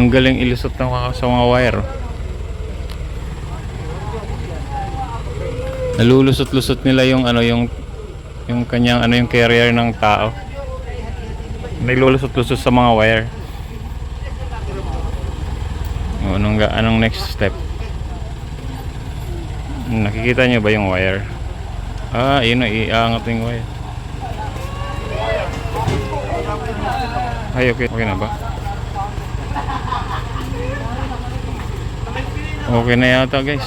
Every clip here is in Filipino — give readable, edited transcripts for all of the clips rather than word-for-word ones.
Ang galing ilusot ng sa mga wire. Nalulusot-lusot nila yung ano yung kanyang ano yung carrier ng tao. Nilulusot-lusot sa mga wire. O, anong next step? Nakikita nyo ba yung wire? Ah, yun na, iangat yung wire. Ay, okay. Okay na ba? Okay na yata, guys.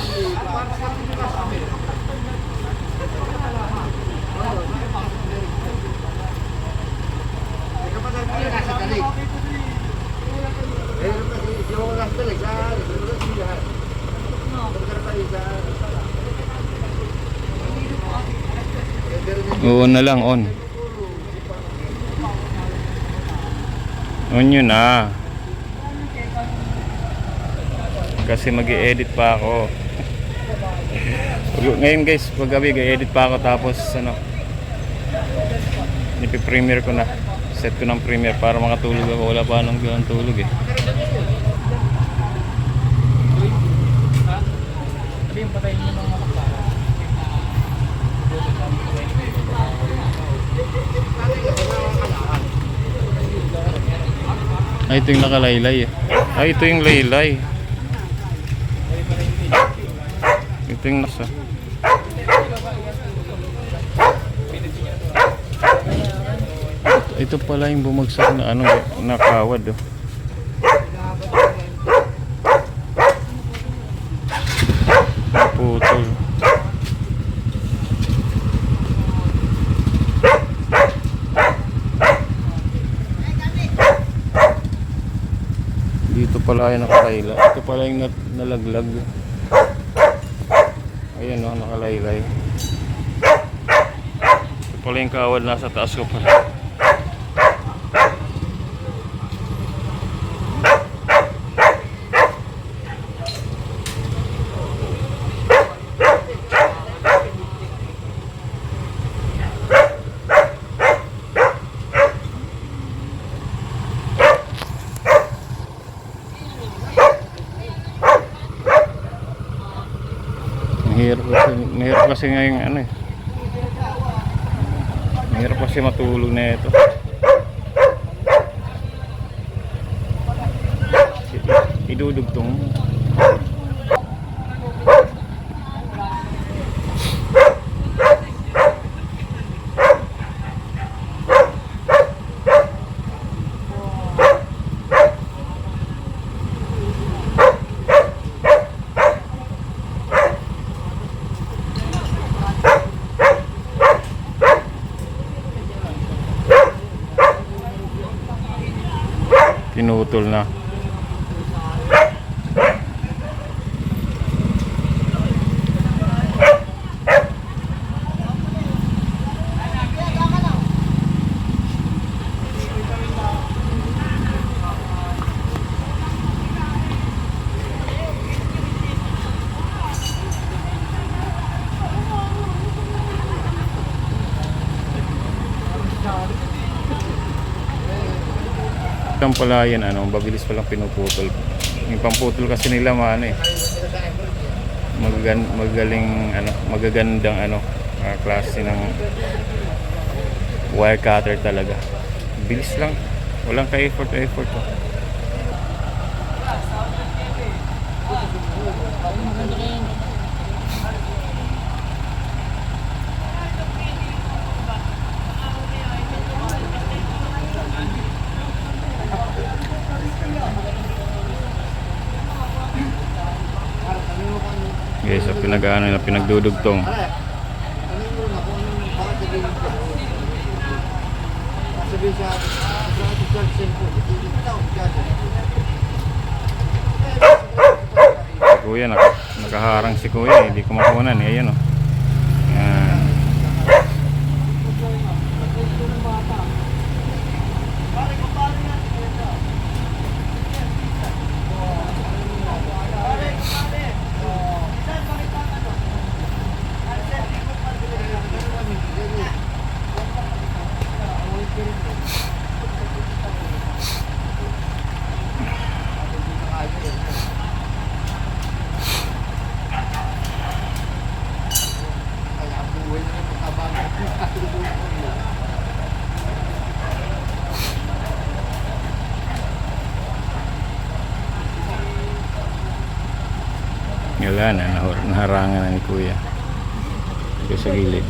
On na lang, on. On yun na. Kasi mag-i-edit pa ako. Ngayon guys, paggabi i-edit pa ako, tapos ano, ipi-premiere ko na. Set ko ng premiere para makatulog ako. Wala pa nang tulog eh. Ay, ito yung nakalaylay eh. Ay, ito yung laylay. Ito yung nasa. Ito pala yung bumagsak na ano, nakawad oh. Putol. Dito pala yung nakalaylay. Ito pala yung nalaglag. Ayan o, nakalaylay. Ito pala yung kawad, nasa taas ko pala. Mahirap kasi ngayon ano eh. Mahirap kasi matulog na ito. Idudugtong. Pinutol na. Ang pala yan, ano, mabilis palang pinuputol. Yung pamputol kasi nila maano eh, magagaling ano, magagandang ano, klase ng wire cutter talaga. Bilis lang, walang ka-effort oh. Guys, so pinagdudugtong. Si Kuya, nakaharang si Kuya, hindi ko makunan eh, ayun oh. Yan. Wala na, naharangan na ni Kuya. Ito sa gilid.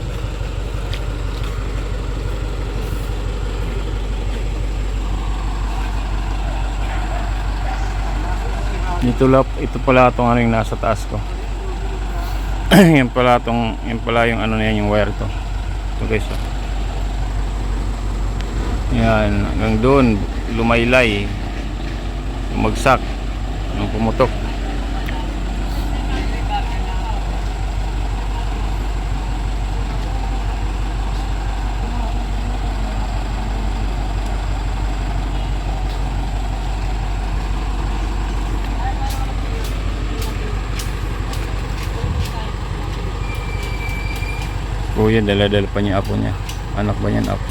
Ito pala itong ano yung nasa taas ko. yan pala yung ano na yan, yung wire to. Ito guys, oh. Yan, hanggang doon lumaylay, lumagsak, pumutok. Kuya, dala-dala pa niya apo niya. Anak ba niyan apo?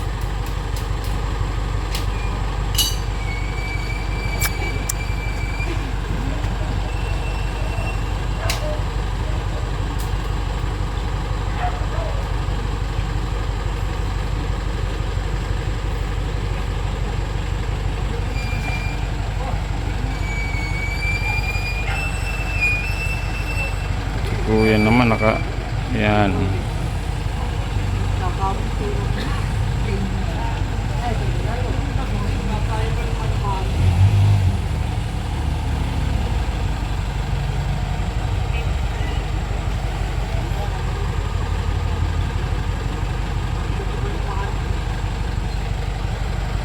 Kuya naman yan.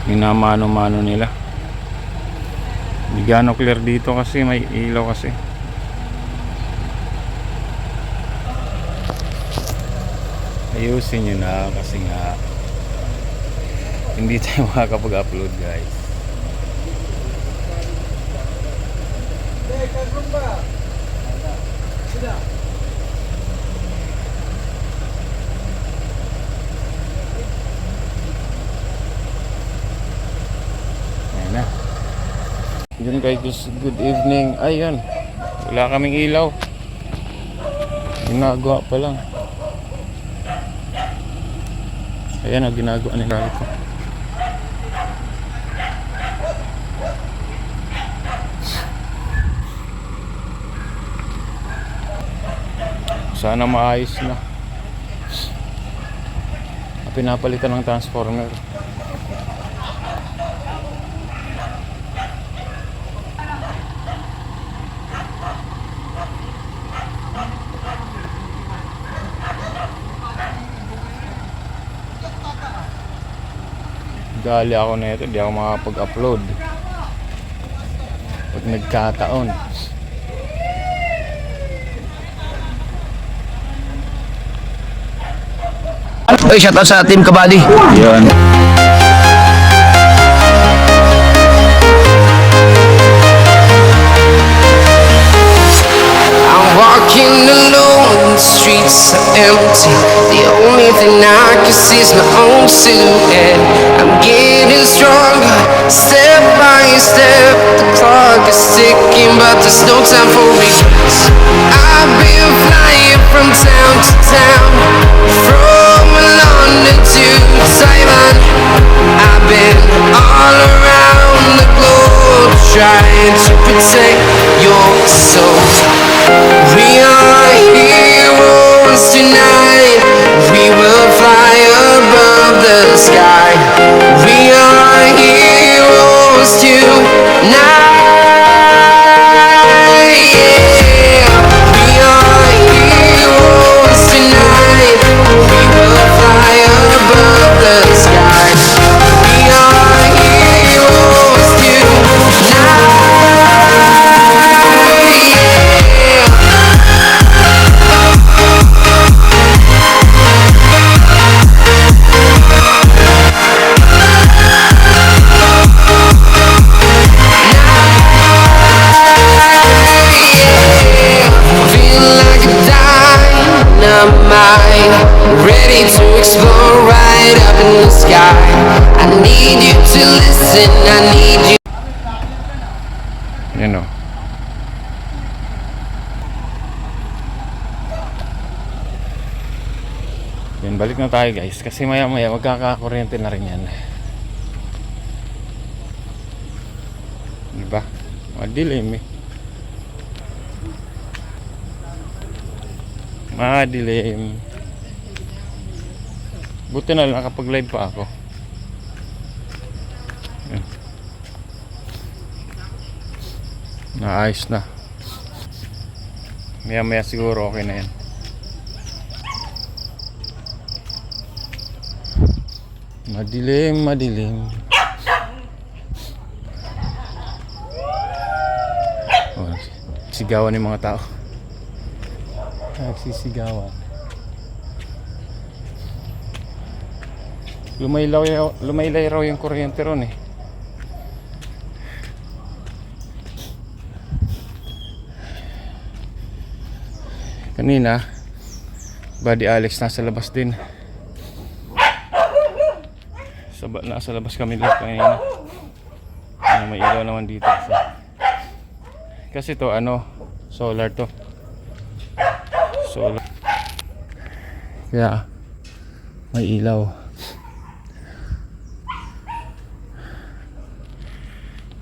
Minamano-mano nila. Hindi gaano clear dito kasi may ilaw kasi. Ayusin nyo na kasi nga hindi tayo makakapag-upload guys. Ayan na. Yun guys, good evening. Ayun, wala kaming ilaw. Ginagawa pa lang. Ayan ang ginagawa nila ito. Sana maayos na. Pinapalitan ng transformer. Dali ako na ito, di ako makapag-upload pag nagkataon. Oy, shout out sa Team Kabady. Yun. I'm walking alone, the streets are empty. The only thing I can see is my own silhouette. I'm getting stronger, step by step. The clock is ticking, but there's no time for regrets. I've been flying from town to town, from London to Taiwan. I've been all around the globe, trying to protect your soul. We are heroes tonight. We will fly above the sky. We are heroes tonight. Yeah. We are heroes tonight. We will fly above the sky. We are heroes tonight. Ready to explore right up in the sky. I need you to listen, I need you. Yan o. Yan, balik na tayo guys kasi maya maya magkakakuryente na rin yan. Diba? Madilim eh. Madilim. Buti na lang nakapag-live pa ako. Yan. Naayos na. Maya maya siguro okay na yan. Madilim, madilim. Oh, sigawan ng mga tao. Nagsisigawan. Lumaylay raw yung kuryente ron eh. Kanina, Buddy Alex nasa labas din. Nasa labas kami lahat kanina. May ilaw naman dito. Kasi to solar to. Solar. Kaya may ilaw.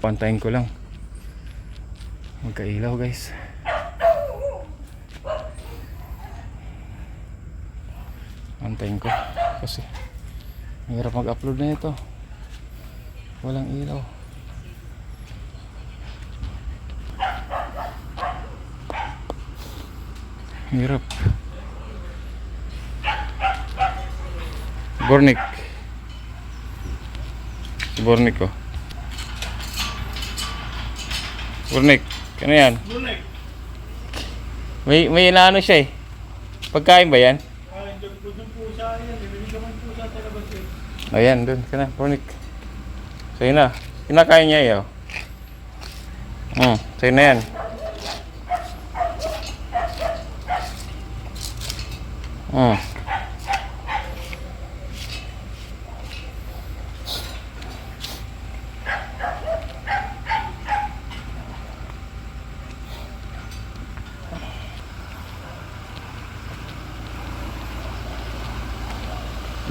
Pantayin ko lang. Magka-ilaw guys. Pantayin ko kasi mahirap mag-upload na ito. Walang ilaw. Hirap. Bornik. Si Bornik ko. Bornik. Ano yan? Bornik. May inaano siya eh. Pagkain ba yan? Ayan, dun ka na, Bornik. Sa'yo na. Kinakain niya eh. Sa'yo na yan.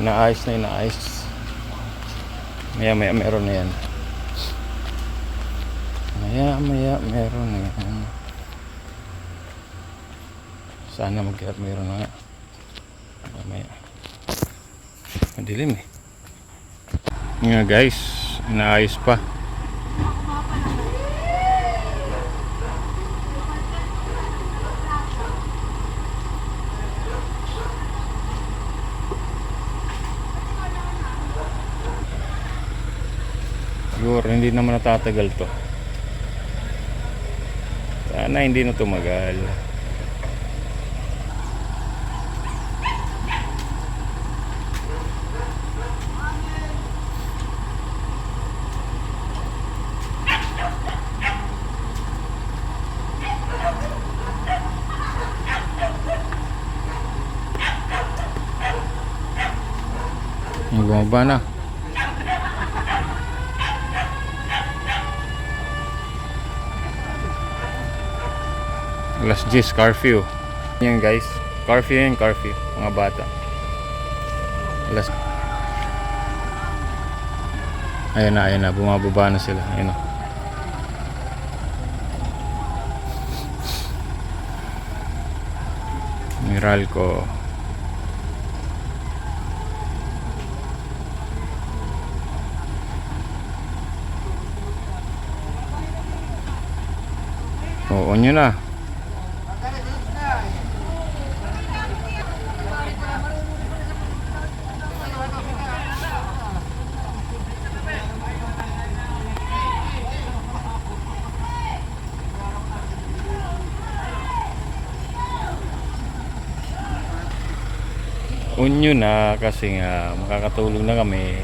Inaayos na inaayos. Maya meron na yan. Maya meron na yan. Sana meron na nga. Maya madilim eh. Nga guys, inaayos pa. Siguro hindi naman natatagal to. Sana hindi na tumagal. Bumaba na. Alas 10, curfew. Yan guys, curfew yan, curfew. Mga bata. Ayan na, bumababa na sila. Ayan na. Meralco. Oo nyo na. Unyo na kasi nga makakatulog na kami.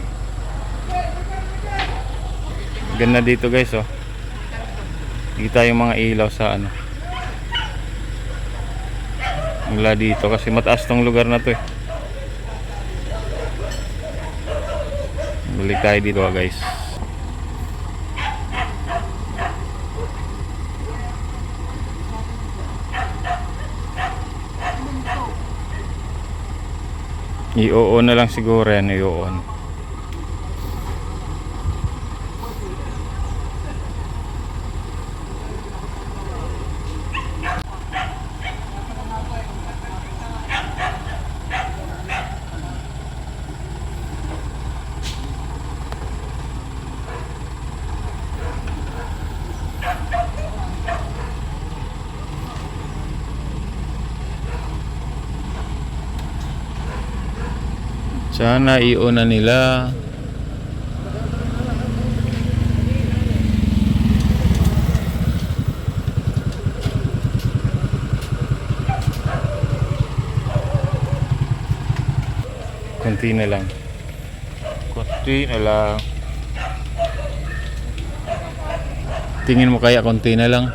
Ganda dito guys oh. Kita yung mga ilaw sa mula dito kasi mataas tong lugar na to eh. Balik tayo dito guys. I-on na lang siguro yan, i-on. Sana iuna nila. Konti na lang. Konti na lang. Tingin mo kaya konti na lang?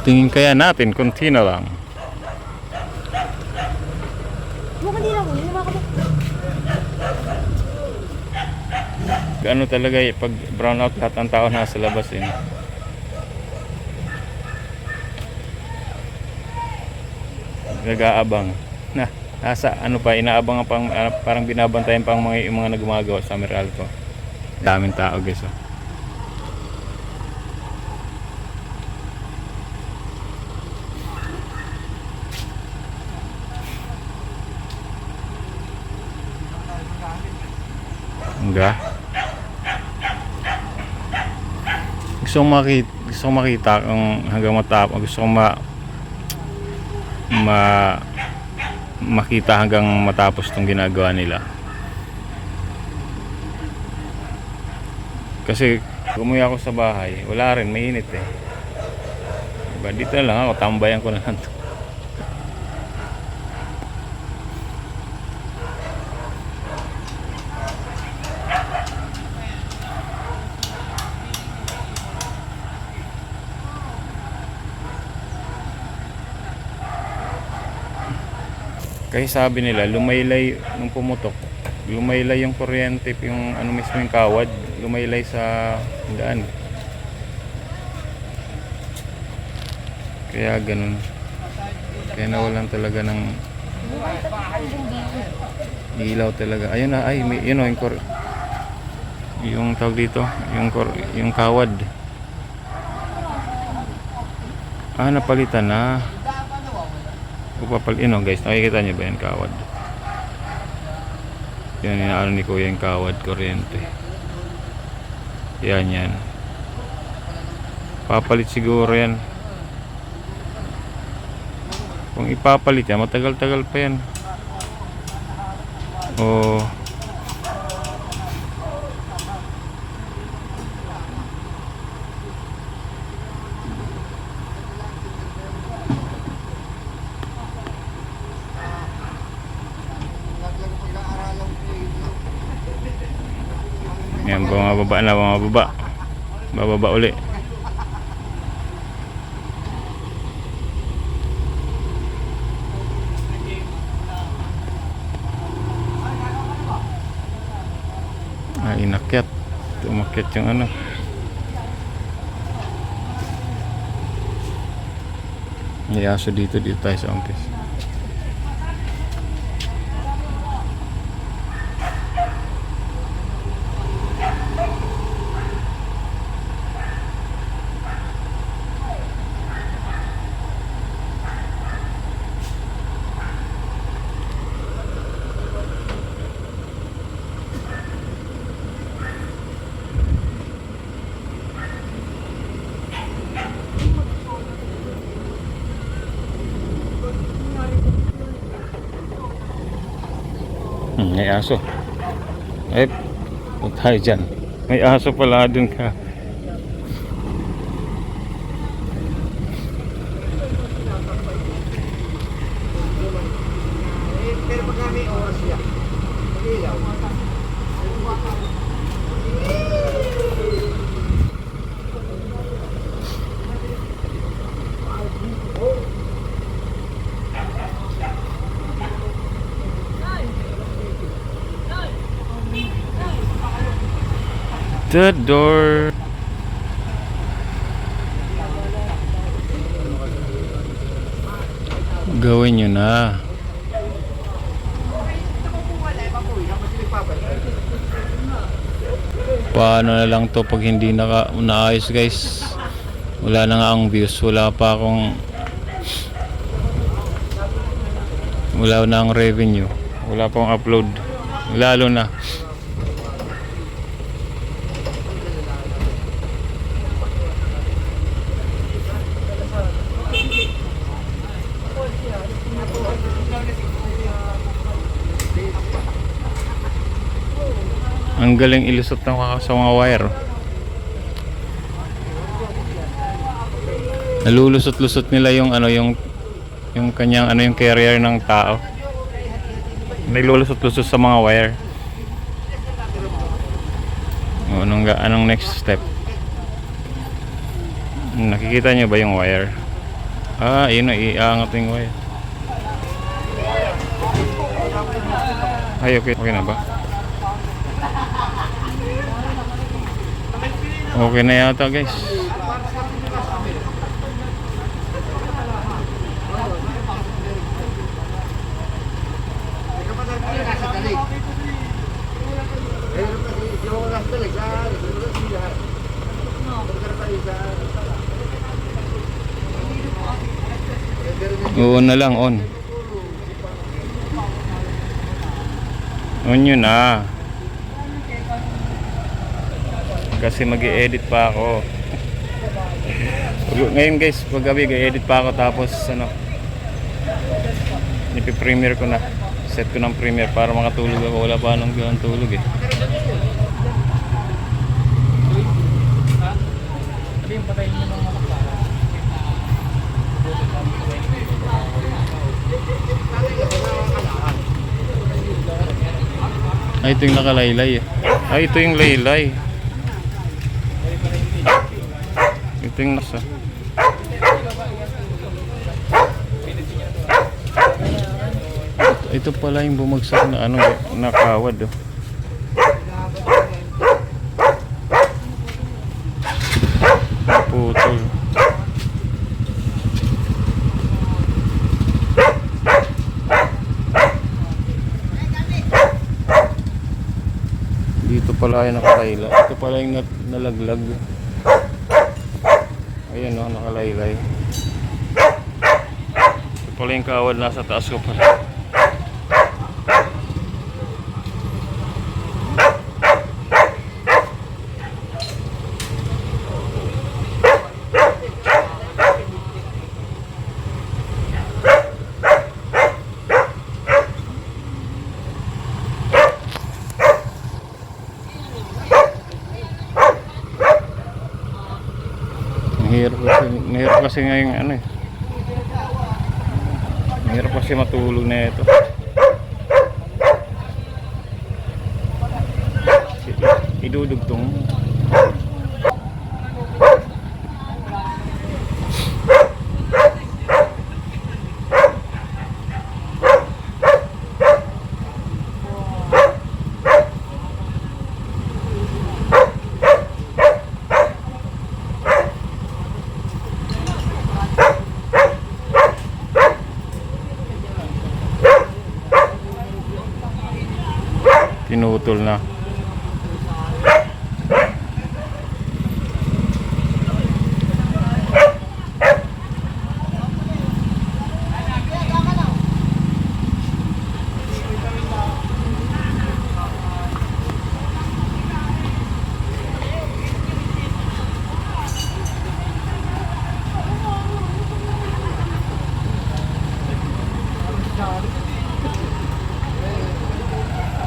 Tingin kaya natin konti na lang. Ano talaga pag brown out lahat ng tao nasa labas eh. Nag-aabang. Nasa ano pa, inaabang pang parang binabantayan pang yung mga nagumagawa sa Meralco. Daming tao guys. Oh. Enggak. Gusto kong makita kung hanggang matapos. Gusto kong makita hanggang matapos itong ginagawa nila. Kasi umuwi ako sa bahay, wala rin, mainit eh. Diba? Dito na lang ako, tambayan ko na lang to. Kasi sabi nila, lumaylay nung pumutok, lumaylay yung kuryente, yung ano mismo yung kawad, lumaylay sa daan. Kaya ganun. Kaya nawalan talaga ng ilaw talaga. Ayun na, ay, may, yun o, yung tawag dito, yung kawad. Ah, napalitan na. Guys, nakikita nyo ba yan kawad? Yan, inaano ni kuya yung kawad kuryente. Yan. Papalit siguro yan. Kung ipapalit yan, matagal-tagal pa yan. Oh. Yan, bumababa. Bababa uli. Inakyat. Umakyat yung ano. May aso dito tayo sa office. May aso. Eh, punta tayo dyan. May aso pala dun ka. Pero pagka may oras siya, mag-ilaw. The door. Gawin nyo na. Paano na lang to pag hindi naayos guys? Wala na nga ang views. Wala na ang revenue. Wala pa ang upload. Lalo na. Ang galing ilusot ng sa mga wire. Nalulusot-lusot nila yung ano yung kanyang ano yung carrier ng tao. Nilulusot-lusot sa mga wire. O, anong next step? Nakikita nyo ba yung wire? Ah, yun na, iangat yung wire. Ay, okay. Okay na ba? Okay na yata, guys. Nasa dalig. Yung nasa dalig, Oo na lang, on. On yun na. Kasi mag-i-edit pa ako. Ngayon guys, paggabi i-edit pa ako tapos ano, ipi-premiere ko na. Set ko ng premiere para makatulog ako. Wala pa nang gawang tulog eh. Ay, ito yung nakalaylay eh. Ay, ito yung laylay. Ito yung nasa. Ito pala yung bumagsak na ano, nakawad oh. Putol. Dito pala yung nakalayla. Ito pala yung nalaglag. Ayan oh, nakalaylay. Ito pala yung kawad nasa taas ko pala. Mahirap kasi ngayon ano eh. Mahirap kasi matulog na ito. Idudugtong. Pinutol na.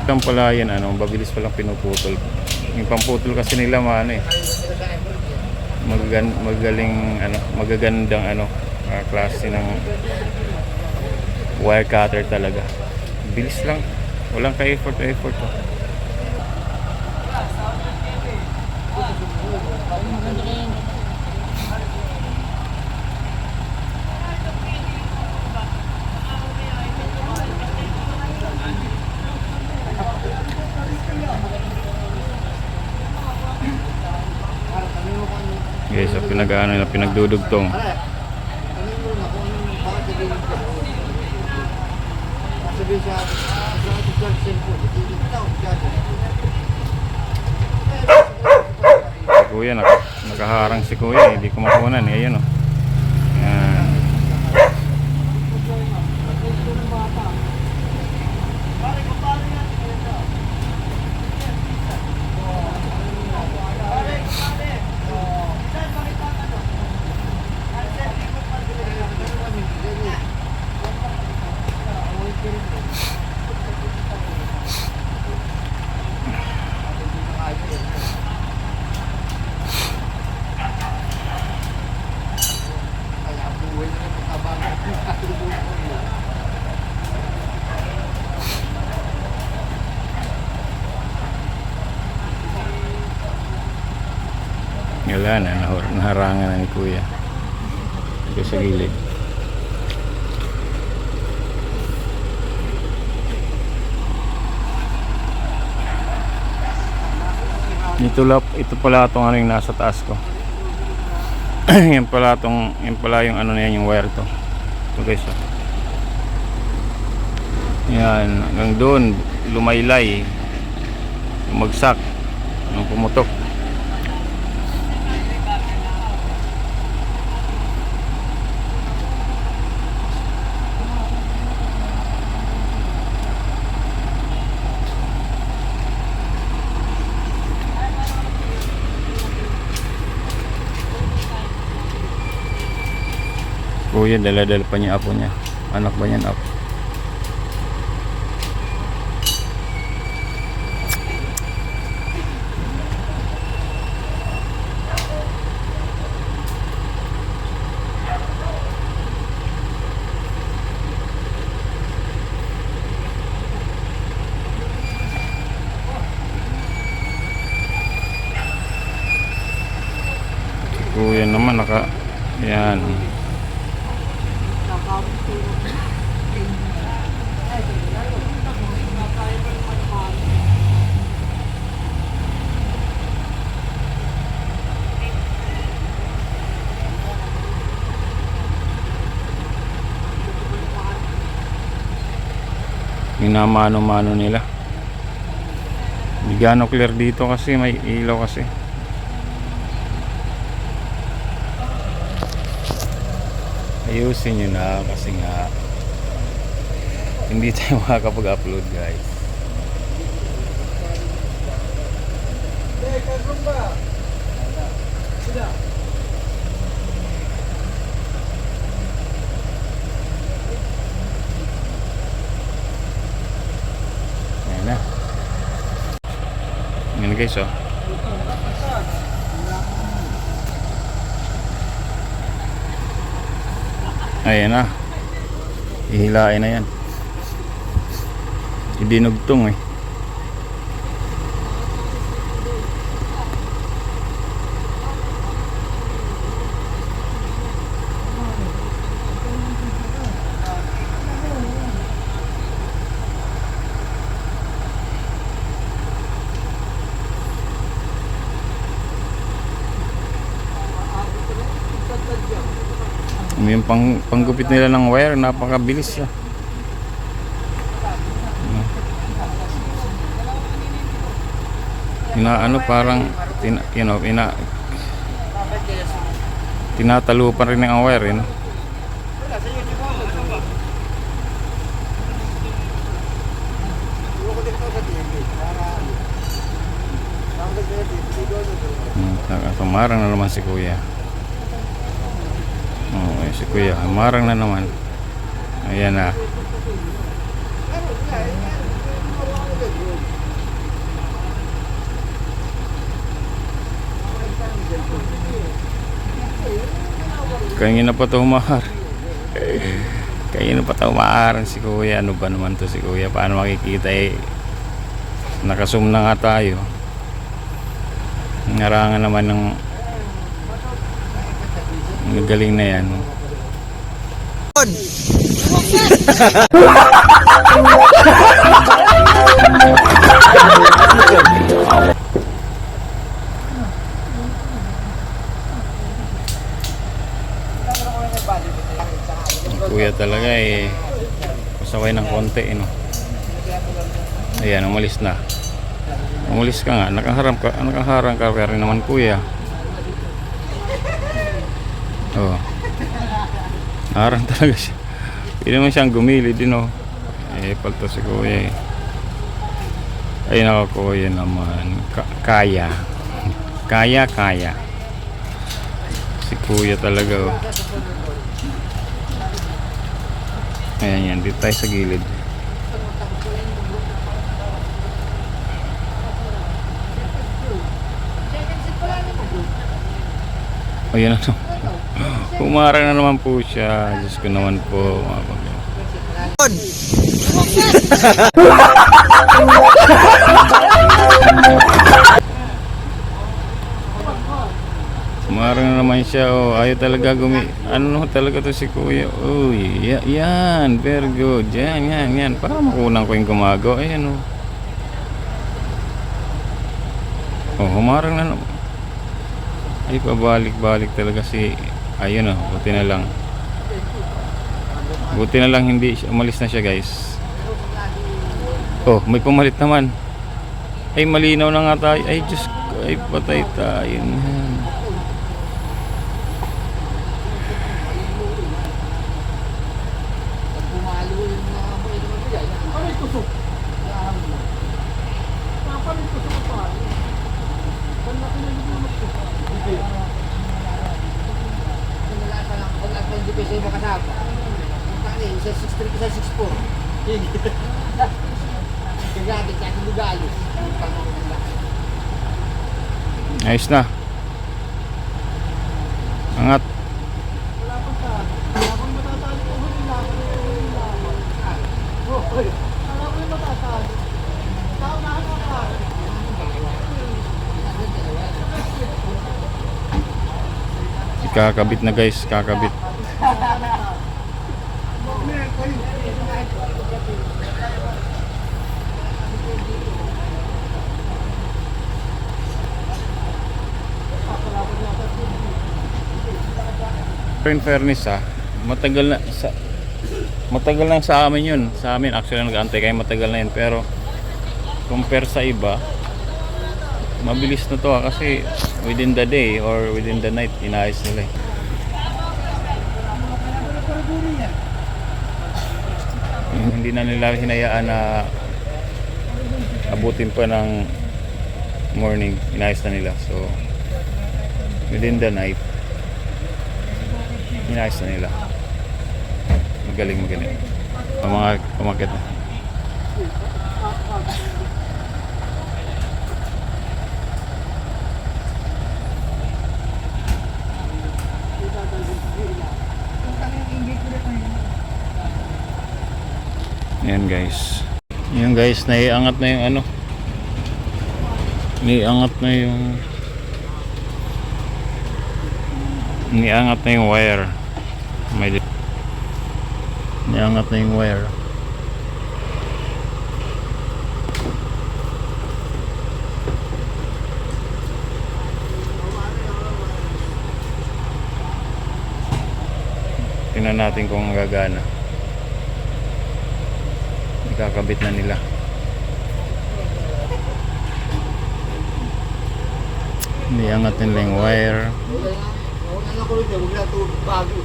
Ang pala yan, ano, mabilis palang pinuputol. Yung pamputol kasi nila maano eh. Magaling ano, magagandang ano, klase ng wire cutter talaga. Bilis lang. Walang ka-effort oh. Guys, so pinag-ano na pinagdudugtong. Si Kuya nakaharang si Kuya, hindi ko makunan eh, ayun oh. Yan. Wala na, naharangan na ni kuya. Ito sa gilid. Ito pala itong ano yung nasa taas ko. yan pala yung ano na yan, yung wire to. Ito guys, oh. Yan, hanggang doon lumaylay, lumagsak, pumutok. Kuya, dala-dala pa niya apo niya. Anak ba niyan apo? Kuya naman yan. Minamano-mano nila. Hindi gaano clear dito kasi may ilaw kasi. Ayusin nyo na kasi nga hindi tayo makakapag-upload guys. Ayan na. Ayan guys, oh. Ayan na. Ihilain na yan. Idinugtong eh. Yung panggupit nila ng wire, napakabilis siya. Parang tinatalo pa rin ang wire, yun. Sumarang na naman si kuya. Si kuya, marang na naman. Ayan na. Kanina pa ito umahar. Kanina pa ito umahar si kuya. Ano ba naman to si kuya? Paano makikita eh? Nakasum na nga tayo. Narangan naman ng galing na yan. Kuya talaga eh, pasaway ng konti eh, no? Ayan, umalis na. Umalis ka nga, nakaharang ka rin naman kuya. Oh. Harang talaga siya. Hindi naman siyang gumili din, oh. Palto si kuya eh. Ayun ako kuya naman. Kaya. Kaya. Si kuya talaga, oh. Ayan yan, dito tayo sa gilid. Ayan na to. Umarang na naman po siya. Diyos ko naman po. Umarang na naman siya. Oh, ayaw talaga ano talaga to si kuya. Uy, yan. Very good. Yan. Para makunan ko yung gumagawa. Ayan oh. Oh, humarang na naman. Ay, pabalik-balik talaga si... Ayun oh, buti na lang. Buti na lang hindi umalis na siya guys. Oh, may pumalit naman. Ay, malinaw na nga tayo. Ay, Diyos ko. Ay, patay tayo. Yan. Pumalo yung mga boy naman bigay. Ano yung tusok? Paano yung tusok pa? Panlaki na yung tusok. Hindi. Wala pa yung DPS yung makasama. Ang tani, isa 6'3", isa 6'4". Gagamit sa aking lugalis. Ayos na. Angat. Kakabit na guys, kakabit. In fairness matagal lang sa amin yun. Sa amin actually nag-aantay kayo, matagal na yun, pero compare sa iba mabilis na to kasi within the day or within the night inaayos nila eh. Hindi na nila hinayaan na abutin pa ng morning, inaayos na nila, so within the night inayos na nila. Magaling ang mga umakit na. Ayan guys, naiangat na yung ano, niangat na yung wire. Niangat na yung wire. Tingnan natin kung gagana. Ikakabit na nila. Niangat nila yung wire. Ano ko rin, huwag na ito bago.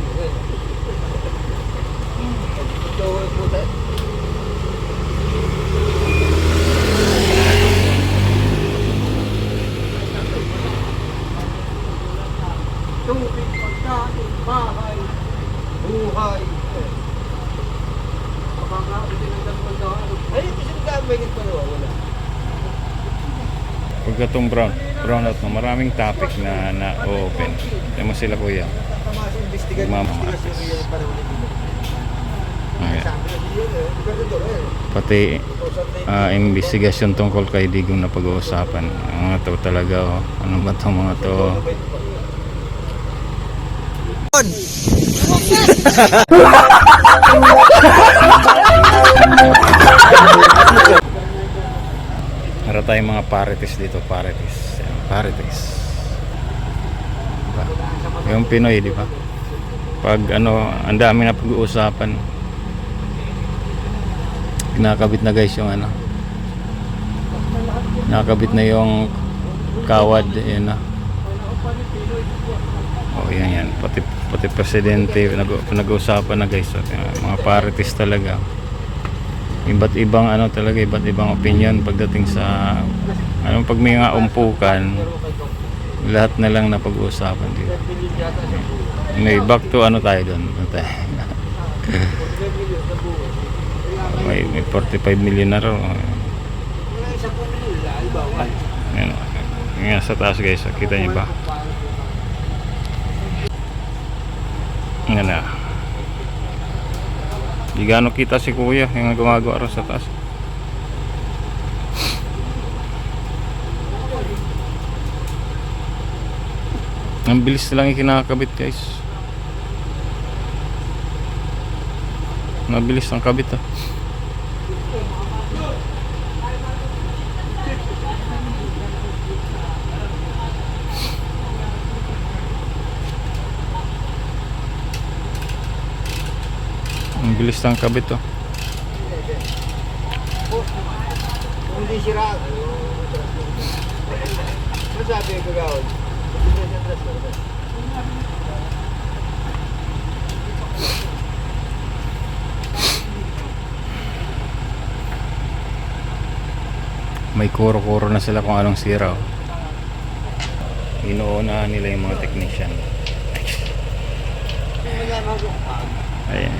Ito, puta. Tubig, pagkain, bahay, buhay. Kapag nga, binilagdan mo ito. Ay, ito sinagamay nito na wala. Pagka itong brown out na maraming topic na open. Kaya mo sila kuya. Magmamamasis. Pati investigasyon tungkol kay Digong na pag-uusapan. Mga to talaga oh. Ano ba itong mga to? Para tayong mga parites dito, parites. Diba? Yung Pinoy, di ba? Pag ano, ang dami na pag-uusapan. Kinakabit na guys yung ano. Nakakabit na yung kawad, yan na. Oh, yan. Pati presidente nag-uusapan na guys. So, mga parites talaga. Iba't ibang ano talaga, iba't ibang opinion pagdating sa ano, pag may mga umpukan, lahat na lang na pag-uusapan dito. Anyway, back to ano tayo doon. may 45 million na raw. Yan sa taas guys, kita niyo ba? Yan na. Di gaano kita si kuya yung gumagawa rin sa taas. Ang bilis lang ikinakabit guys. Mabilis ang kabit ah. Ang bilis ng kabit oh. Kung hindi sira. Ano sabi ko gawin? May kuro-kuro na sila kung anong sira oh. Inuunahan nila yung mga technician. Ayan.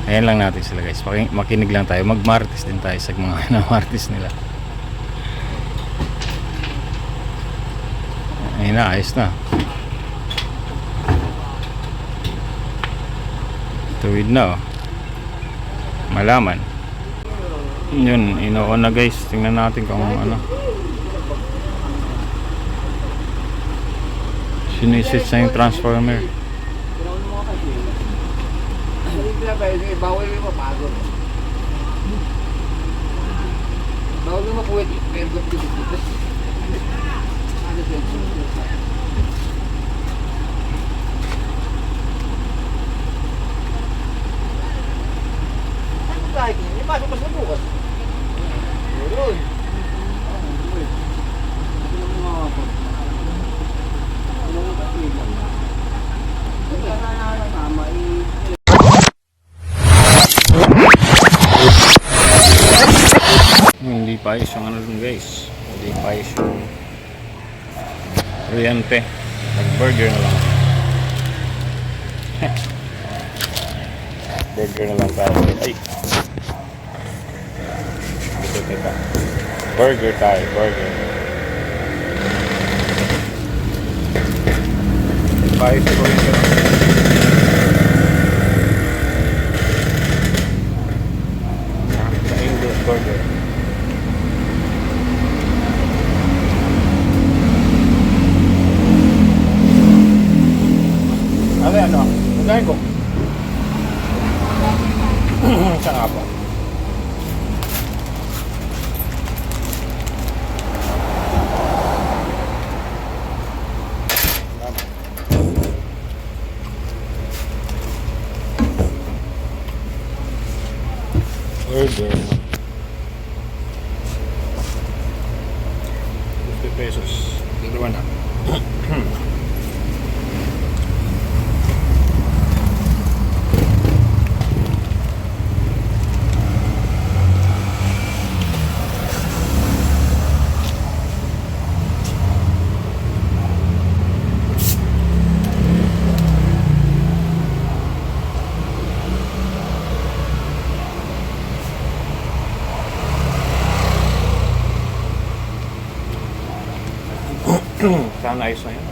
Ayan lang natin sila guys. Makinig lang tayo. Mag-martis din tayo sa mga na-martis nila. Ayun na, ayos na. Tuwid na oh. Malaman. Yun, ino-on na guys. Tingnan natin kung ano. Sinisits na yung transformer. Bawal yung mapagod. Bawal yung makuwit. Pergot yung dito. Ano yun? Ano kahit yun? Yung pasok pa sa bukas. Yun. Hindi pa ayos yung ano dun guys. Hindi pa ayos yung kuryente. Nag-burger na lang. Burger na lang tayo. Ay! Ito. Burger tayo. Burger. Pa ayos yung kuryente lang. Sa English burger. Ano? Magkain ko. Saan nga po? Burger. 50 pesos. Dalawa na. Sana ayos na yun.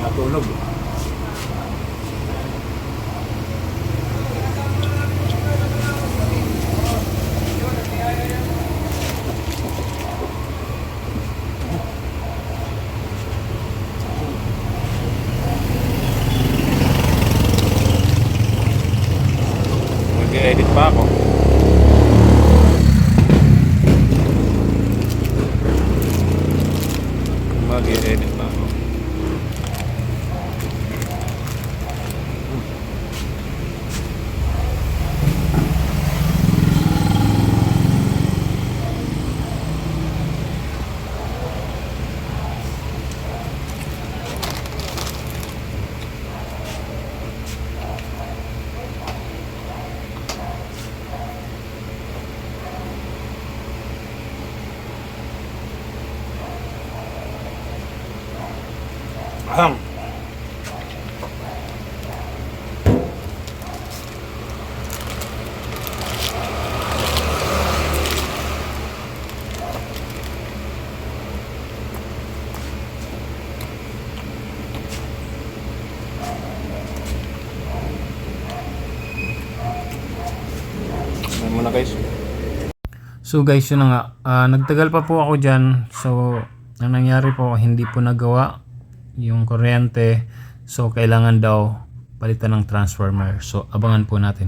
Natulog. Mag-edit pa ako. Mag-edit pa ako. na guys. So guys, yun na nga. Nagtagal pa po ako dyan. So, ang nangyari po, hindi po nagawa yung kuryente. So, kailangan daw palitan ng transformer. So, abangan po natin.